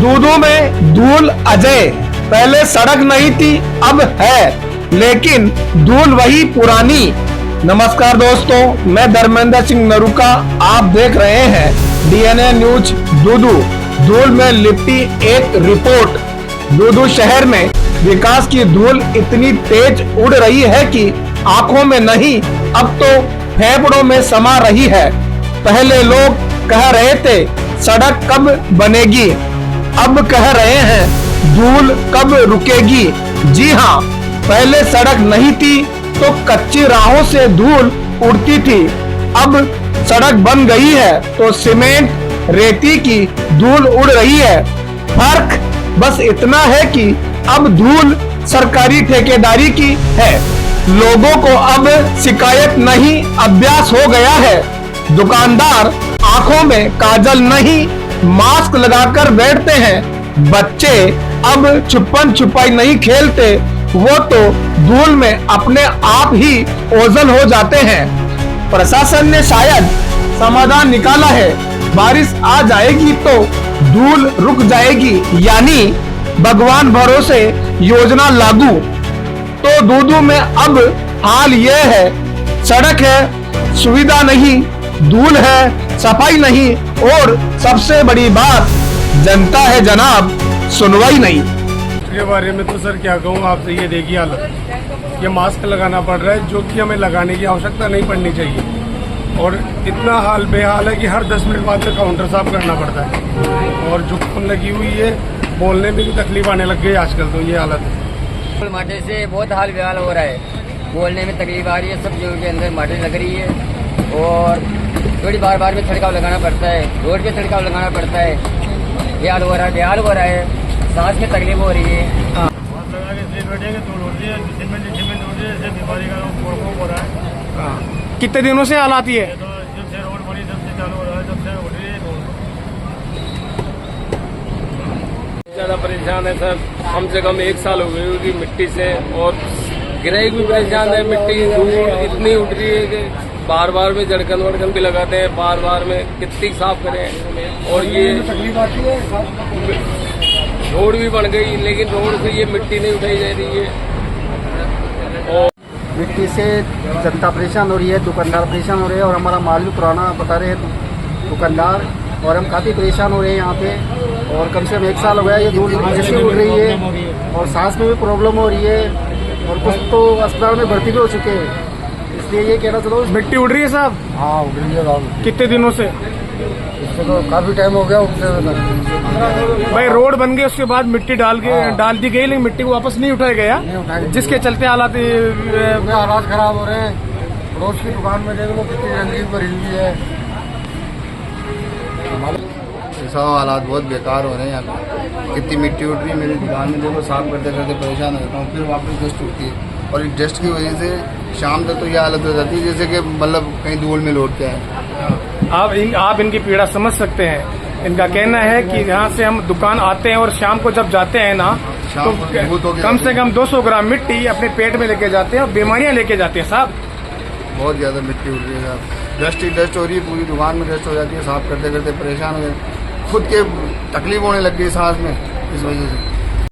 दूदू में धूल अजय। पहले सड़क नहीं थी अब है, लेकिन धूल वही पुरानी। नमस्कार दोस्तों, मैं धर्मेंद्र सिंह नरूका, आप देख रहे हैं डीएनए न्यूज दूदू। धूल में लिपटी एक रिपोर्ट। दूदू शहर में विकास की धूल इतनी तेज उड़ रही है कि आंखों में नहीं, अब तो फेफड़ों में समा रही है। पहले लोग कह रहे थे सड़क कब बनेगी, अब कह रहे हैं धूल कब रुकेगी। जी हाँ, पहले सड़क नहीं थी तो कच्ची राहों से धूल उड़ती थी। अब सड़क बन गई है तो सीमेंट रेती की धूल उड़ रही है। फर्क बस इतना है कि अब धूल सरकारी ठेकेदारी की है। लोगों को अब शिकायत नहीं, अभ्यास हो गया है। दुकानदार आंखों में काजल नहीं, मास्क लगाकर बैठते हैं। बच्चे अब छुपन छुपाई नहीं खेलते, वो तो धूल में अपने आप ही ओझल हो जाते हैं। प्रशासन ने शायद समाधान निकाला है, बारिश आ जाएगी तो धूल रुक जाएगी, यानी भगवान भरोसे योजना लागू। तो दूदू में अब हाल ये है, सड़क है सुविधा नहीं, धूल है सफाई नहीं, और सबसे बड़ी बात जनता है जनाब, सुनवाई नहीं। इसके बारे में तो सर क्या कहूँ आपसे, ये देखिए हालत, ये मास्क लगाना पड़ रहा है जो कि हमें लगाने की आवश्यकता नहीं पड़नी चाहिए। और इतना हाल बेहाल है कि हर 10 मिनट बाद में काउंटर साफ करना पड़ता है, और जुकाम लगी हुई है, बोलने में भी तकलीफ आने लग गई आजकल। तो ये हालत है, माटे से बहुत हाल बेहाल हो रहा है, बोलने में तकलीफ आ रही है, सब्जियों के अंदर माटे लग रही है, और थोड़ी बार बार में छिड़काव लगाना पड़ता है, रोड पे छिड़काव लगाना पड़ता है। बेहाल हो रहा है, बेहाल हो रहा है, सांस में तकलीफ हो रही है। कितने दिनों से हाल आती है? ज़्यादा परेशान है सर, कम से कम 1 साल हो गई होगी मिट्टी से, और ग्राहक भी परेशान है। मिट्टी धूल इतनी उठ रही है कि बार बार में जड़कन वड़कन भी लगाते हैं, बार बार में कितनी साफ करें। और ये रोड भी बन गई, लेकिन रोड से ये मिट्टी नहीं उठाई जा रही है, और मिट्टी से जनता परेशान हो रही है, दुकानदार परेशान हो रहे हैं, और हमारा माल भी पुराना बता रहे हैं दुकानदार, और हम काफ़ी परेशान हो रहे हैं यहाँ पे। और कम से कम 1 साल हो गया ये धूल जैसे उड़ रही है, और सांस में भी प्रॉब्लम हो रही है, और कुछ तो अस्पताल में भर्ती भी हो चुके हैं। इसलिए ये कहना चलो, मिट्टी उड़ रही है साहब। हाँ उड़ रही है साहब। कितने दिनों से? इससे तो काफ़ी टाइम हो गया उससे। भाई रोड बन गई, उसके बाद मिट्टी डाल दी गई, लेकिन मिट्टी को वापस नहीं उठाया गया, जिसके चलते हालात खराब हो रहे हैं। रोज की दुकान में देख लो कितनी रंगीन भरी हुई है। ऐसा हालात बहुत बेकार हो रहे हैं यहाँ पे। कितनी मिट्टी उठ रही है मेरी दुकान में, देखो साफ करते करते परेशान हो जाता हूँ, फिर वापस डस्ट उठती है, और इस डस्ट की वजह से शाम तक तो ये हालत हो जाती है जैसे कि मतलब कहीं धूल में लौट के आए। आप इनकी पीड़ा समझ सकते हैं। इनका कहना है कि यहाँ से हम दुकान आते हैं और शाम को जब जाते हैं ना, तो कम से कम 200 ग्राम मिट्टी अपने पेट में लेके जाते हैं और बीमारियां लेके जाते हैं साहब। बहुत ज़्यादा मिट्टी उड़ रही है साहब, डस्ट ही डस्ट हो रही है, पूरी दुकान में डस्ट हो जाती है, साफ करते करते परेशान हो जाते, खुद के तकलीफ होने लग गई सांस में इस वजह से।